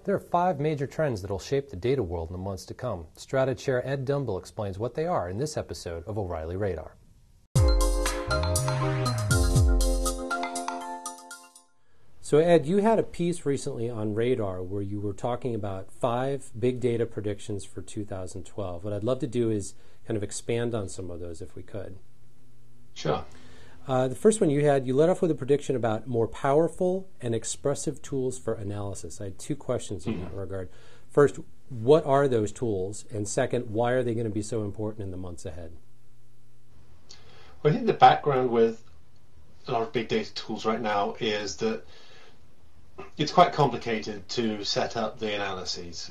There are 5 major trends that will shape the data world in the months to come. Strata Chair Edd Dumbill explains what they are in this episode of O'Reilly Radar. So Ed, you had a piece recently on Radar where you were talking about 5 big data predictions for 2012. What I'd love to do is kind of expand on some of those if we could. Sure. The first one you led off with a prediction about more powerful and expressive tools for analysis. I had 2 questions in that regard. First, what are those tools? And second, why are they going to be so important in the months ahead? Well, I think the background with a lot of big data tools right now is that it's quite complicated to set up the analyses.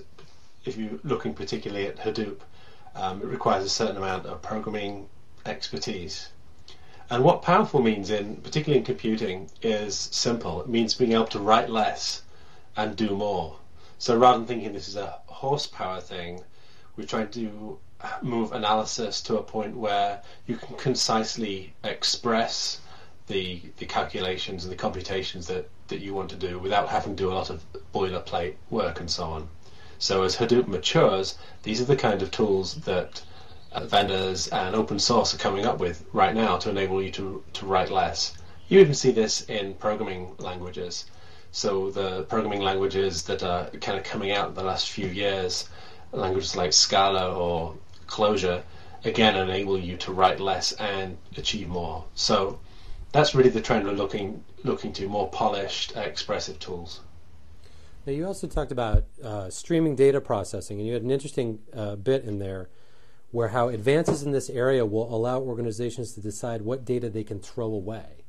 If you're looking particularly at Hadoop, it requires a certain amount of programming expertise. And what powerful means, particularly in computing, is simple. It means being able to write less and do more. So rather than thinking this is a horsepower thing, we're trying to move analysis to a point where you can concisely express the calculations and the computations that you want to do without having to do a lot of boilerplate work and so on. So as Hadoop matures, these are the kind of tools that vendors and open source are coming up with right now to enable you to write less. You even see this in programming languages. So the programming languages that are kind of coming out in the last few years, languages like Scala or Clojure, again enable you to write less and achieve more. So that's really the trend we're looking to, more polished, expressive tools. Now you also talked about streaming data processing, and you had an interesting bit in there where how advances in this area will allow organizations to decide what data they can throw away.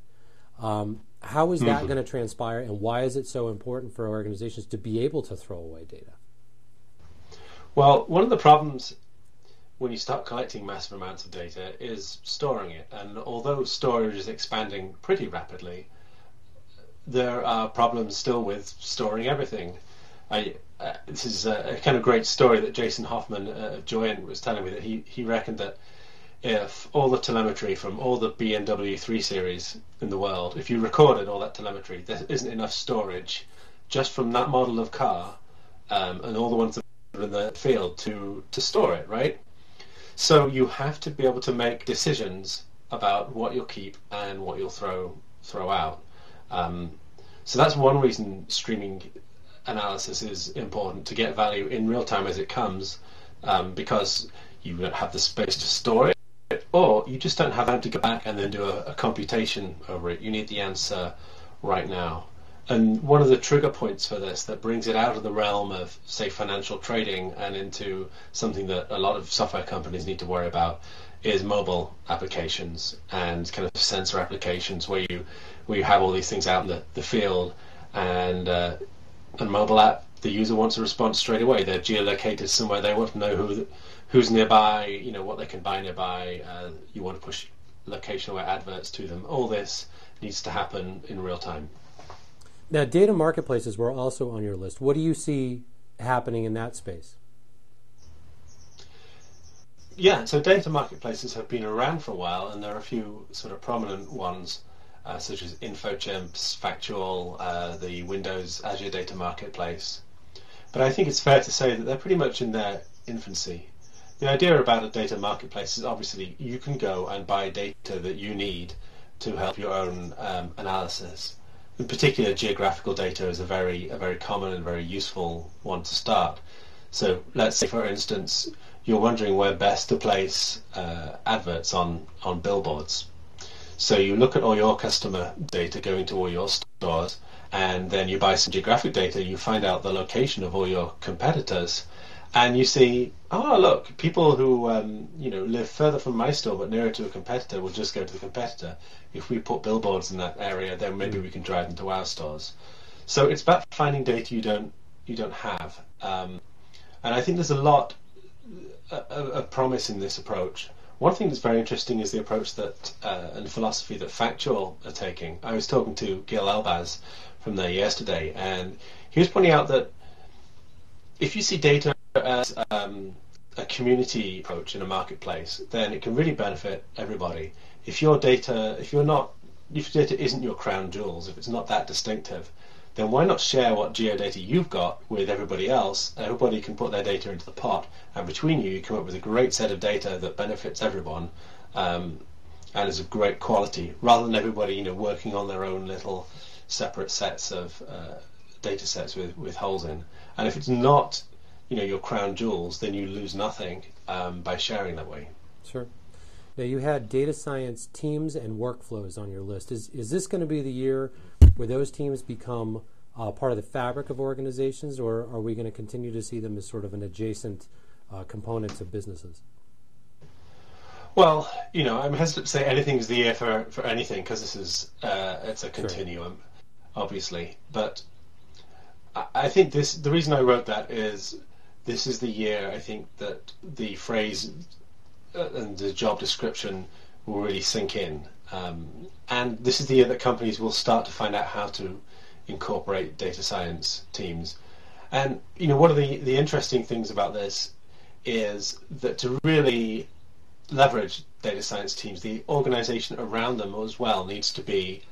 How is that going to transpire, and why is it so important for organizations to be able to throw away data? Well, one of the problems when you start collecting massive amounts of data is storing it. And although storage is expanding pretty rapidly, there are problems still with storing everything. This is a kind of great story that Jason Hoffman of Joyent was telling me, that he reckoned that if all the telemetry from all the BMW 3 Series in the world, if you recorded all that telemetry, there isn't enough storage just from that model of car and all the ones that are in the field to store it, right? So you have to be able to make decisions about what you'll keep and what you'll throw out. So that's one reason streaming analysis is important, to get value in real time as it comes, because you don't have the space to store it, or you just don't have time to go back and then do a computation over it. You need the answer right now. And one of the trigger points for this that brings it out of the realm of, say, financial trading and into something that a lot of software companies need to worry about is mobile applications and kind of sensor applications where you have all these things out in the field, and mobile app, the user wants a response straight away. They're geolocated somewhere. They want to know who's nearby, what they can buy nearby. You want to push location-aware adverts to them. All this needs to happen in real time. Now, data marketplaces were also on your list. What do you see happening in that space? Yeah, so data marketplaces have been around for a while, and there are a few sort of prominent ones, such as InfoChimps, Factual, the Windows Azure Data Marketplace. But I think it's fair to say that they're pretty much in their infancy. The idea about a data marketplace is obviously you can go and buy data that you need to help your own analysis. In particular, geographical data is a very common and very useful one to start. So let's say, for instance, you're wondering where best to place adverts on billboards. So you look at all your customer data going to all your stores, and then you buy some geographic data, you find out the location of all your competitors, and you see, oh look, people who live further from my store but nearer to a competitor will just go to the competitor. If we put billboards in that area, then maybe we can drive them to our stores. So it's about finding data you don't have, and I think there's a lot of promise in this approach. One thing that's very interesting is the approach that and philosophy that Factual are taking. I was talking to Gil Elbaz from there yesterday, and he was pointing out that if you see data as a community approach in a marketplace, then it can really benefit everybody. If your data isn't your crown jewels, if it's not that distinctive, then why not share what geodata you've got with everybody else? Everybody can put their data into the pot, and between you come up with a great set of data that benefits everyone, and is of great quality, rather than everybody working on their own little separate sets of data sets with holes in. And if it's not your crown jewels, then you lose nothing by sharing that way. Sure. Now, you had data science teams and workflows on your list. Is this going to be the year where those teams become part of the fabric of organizations, or are we going to continue to see them as sort of an adjacent component of businesses? Well, I'm hesitant to say anything's the year for anything, because this is it's a continuum, obviously. But I think the reason I wrote that is this is the year I think that the phrase and the job description will really sink in. And this is the year that companies will start to find out how to incorporate data science teams. And one of the interesting things about this is that to really leverage data science teams, the organization around them as well needs to be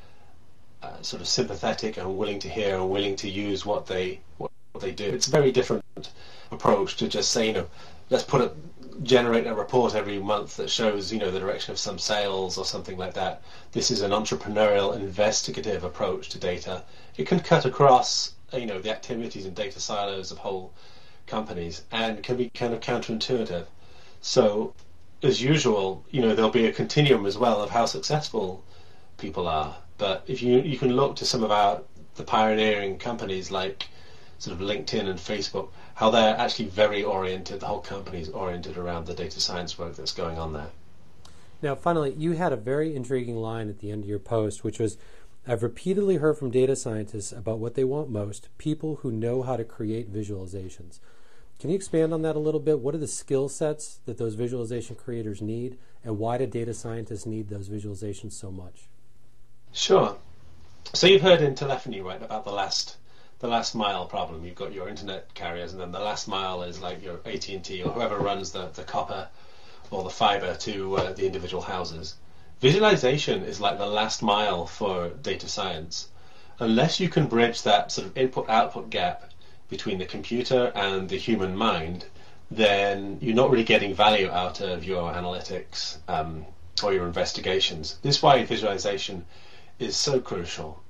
sort of sympathetic and willing to hear and willing to use what they do. It's a very different approach to just say, let's generate a report every month that shows the direction of some sales or something like that. This is an entrepreneurial, investigative approach to data. It can cut across the activities and data silos of whole companies and can be kind of counterintuitive. So as usual, there'll be a continuum as well of how successful people are. But if you can look to some of the pioneering companies like sort of LinkedIn and Facebook, how they're actually very oriented, the whole company is oriented around the data science work that's going on there. Now, finally, you had a very intriguing line at the end of your post, which was, I've repeatedly heard from data scientists about what they want most, people who know how to create visualizations. Can you expand on that a little bit? What are the skill sets that those visualization creators need, and why do data scientists need those visualizations so much? Sure. So you've heard in telephony, right, about the last mile problem. You've got your internet carriers, and then the last mile is like your AT&T or whoever runs the copper or the fiber to the individual houses. Visualization is like the last mile for data science. Unless you can bridge that sort of input-output gap between the computer and the human mind, then you're not really getting value out of your analytics or your investigations. This is why visualization is so crucial.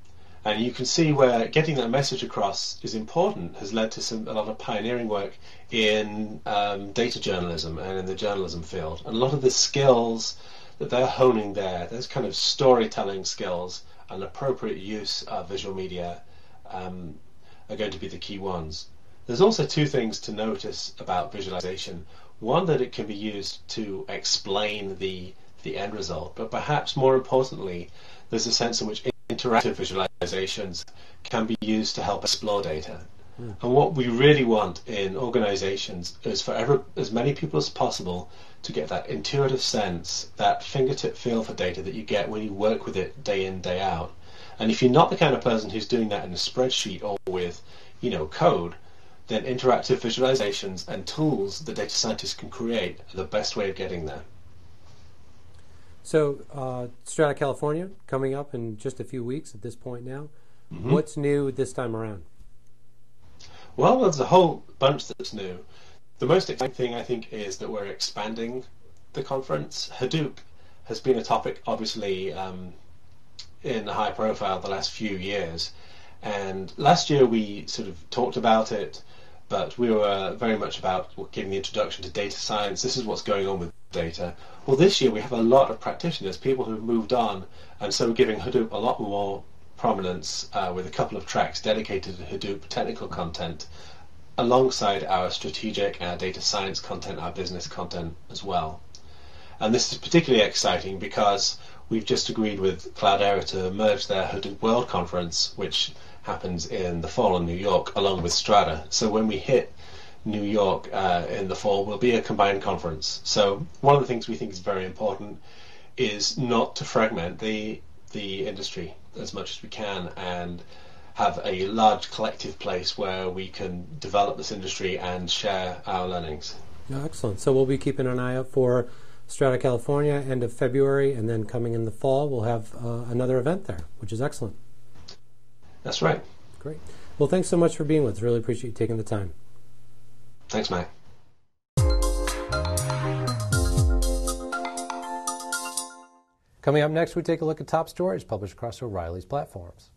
And you can see where getting that message across is important has led to a lot of pioneering work in data journalism and in the journalism field. And a lot of the skills that they're honing there, those kind of storytelling skills and appropriate use of visual media are going to be the key ones. There's also two things to notice about visualization. One, that it can be used to explain the end result, but perhaps more importantly, there's a sense in which interactive visualizations can be used to help explore data. And what we really want in organizations is for as many people as possible to get that intuitive sense, that fingertip feel for data that you get when you work with it day in, day out. And if you're not the kind of person who's doing that in a spreadsheet or with, code, then interactive visualizations and tools that data scientists can create are the best way of getting there. So, Strata California coming up in just a few weeks at this point now. Mm-hmm. What's new this time around? Well, there's a whole bunch that's new. The most exciting thing, I think, is that we're expanding the conference. Hadoop has been a topic, obviously, in high profile the last few years. And last year we sort of talked about it, but we were very much about giving the introduction to data science. This is what's going on with data. Well, this year we have a lot of practitioners, people who've moved on, and so we're giving Hadoop a lot more prominence with a couple of tracks dedicated to Hadoop technical content, alongside our strategic, our data science content, our business content as well. And this is particularly exciting because we've just agreed with Cloudera to merge their Hadoop World Conference, which happens in the fall in New York, along with Strata. So when we hit New York in the fall, will be a combined conference. So one of the things we think is very important is not to fragment the industry as much as we can and have a large collective place where we can develop this industry and share our learnings. Oh, excellent. So we'll be keeping an eye out for Strata California end of February, and then coming in the fall we'll have another event there, which is excellent. That's right. Great. Well, thanks so much for being with us. Really appreciate you taking the time. Thanks, Mike. Coming up next, we take a look at top stories published across O'Reilly's platforms.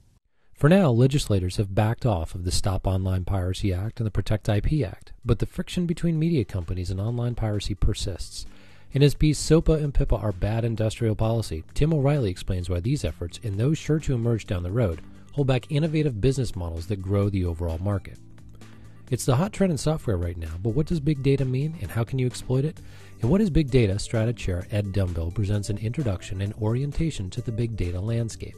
For now, legislators have backed off of the Stop Online Piracy Act and the Protect IP Act, but the friction between media companies and online piracy persists. In his piece, SOPA and PIPA are bad industrial policy, Tim O'Reilly explains why these efforts, and those sure to emerge down the road, hold back innovative business models that grow the overall market. It's the hot trend in software right now, but what does big data mean and how can you exploit it? And what is big data? Strata Chair Edd Dumbill presents an introduction and orientation to the big data landscape.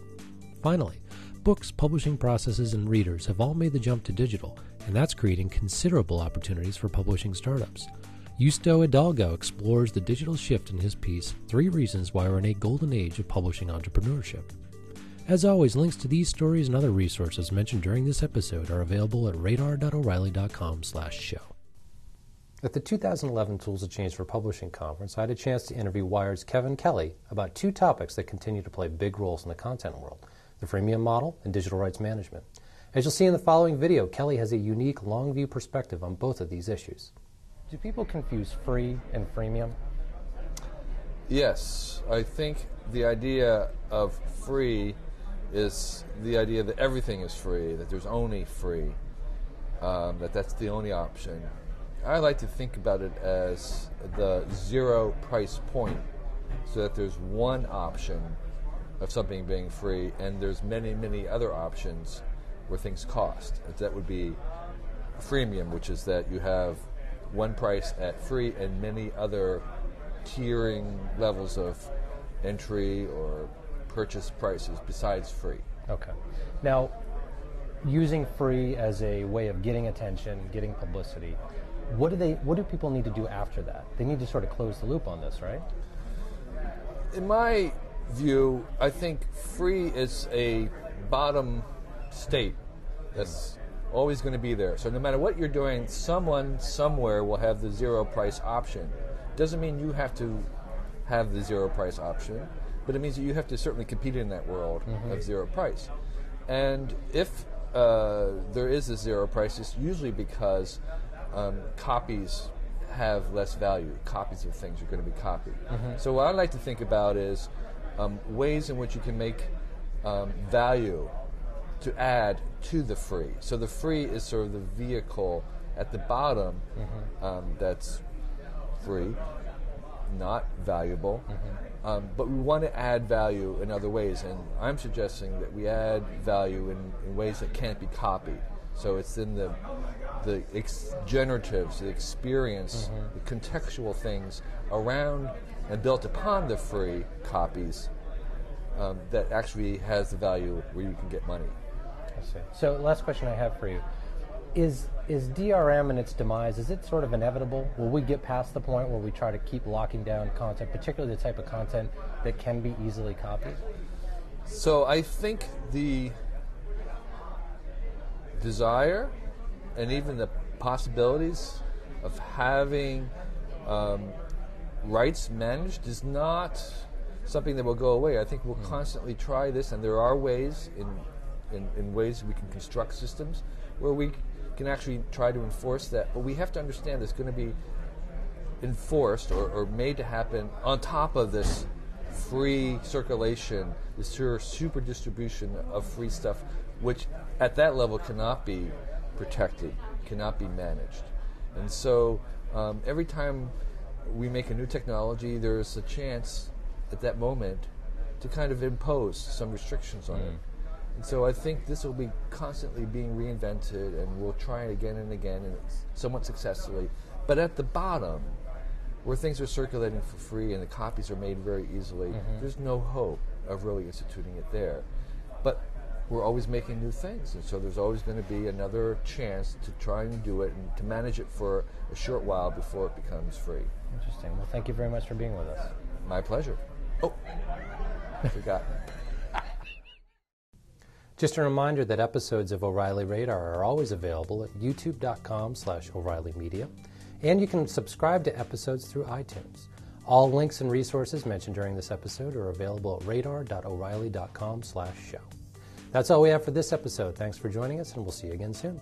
Finally, books, publishing processes, and readers have all made the jump to digital, and that's creating considerable opportunities for publishing startups. Justo Hidalgo explores the digital shift in his piece, 3 Reasons Why We're in a Golden Age of Publishing Entrepreneurship. As always, links to these stories and other resources mentioned during this episode are available at radar.o'reilly.com/show. At the 2011 Tools of Change for Publishing Conference, I had a chance to interview Wired's Kevin Kelly about 2 topics that continue to play big roles in the content world, the freemium model and digital rights management. As you'll see in the following video, Kelly has a unique long-view perspective on both of these issues. Do people confuse free and freemium? Yes, I think the idea of free is the idea that everything is free, that there's only free, that's the only option. I like to think about it as the zero price point, so that there's one option of something being free, and there's many, many other options where things cost. That would be freemium, which is that you have one price at free and many other tiering levels of entry or purchase prices besides free. Okay. Now, using free as a way of getting attention, getting publicity, what do people need to do after that? They need to sort of close the loop on this, right? In my view, I think free is a bottom state that's always going to be there. So no matter what you're doing, someone somewhere will have the zero price option. Doesn't mean you have to have the zero price option, but it means that you have to certainly compete in that world of zero price. And if there is a zero price, it's usually because copies have less value. Copies of things are going to be copied. So what I like to think about is ways in which you can make value to add to the free. So the free is sort of the vehicle at the bottom that's free, not valuable, but we want to add value in other ways, and I'm suggesting that we add value in ways that can't be copied. So it's in the generatives, the experience, the contextual things around and built upon the free copies that actually has the value where you can get money. I see. So last question I have for you. Is DRM and its demise, is it sort of inevitable? Will we get past the point where we try to keep locking down content, particularly the type of content that can be easily copied? So I think the desire and even the possibilities of having rights managed is not something that will go away. I think we'll constantly try this, and there are ways in ways we can construct systems where we can actually try to enforce that. But we have to understand it's going to be enforced or made to happen on top of this free circulation, this super distribution of free stuff, which at that level cannot be protected, cannot be managed. And so every time we make a new technology, there's a chance at that moment to kind of impose some restrictions on it. And so I think this will be constantly being reinvented, and we'll try it again and again, and somewhat successfully. But at the bottom, where things are circulating for free and the copies are made very easily, there's no hope of really instituting it there. But we're always making new things, and so there's always going to be another chance to try and do it and to manage it for a short while before it becomes free. Interesting. Well, thank you very much for being with us. My pleasure. Oh, I forgot. Just a reminder that episodes of O'Reilly Radar are always available at youtube.com/O'Reilly Media, and you can subscribe to episodes through iTunes. All links and resources mentioned during this episode are available at radar.o'reilly.com/show. That's all we have for this episode. Thanks for joining us, and we'll see you again soon.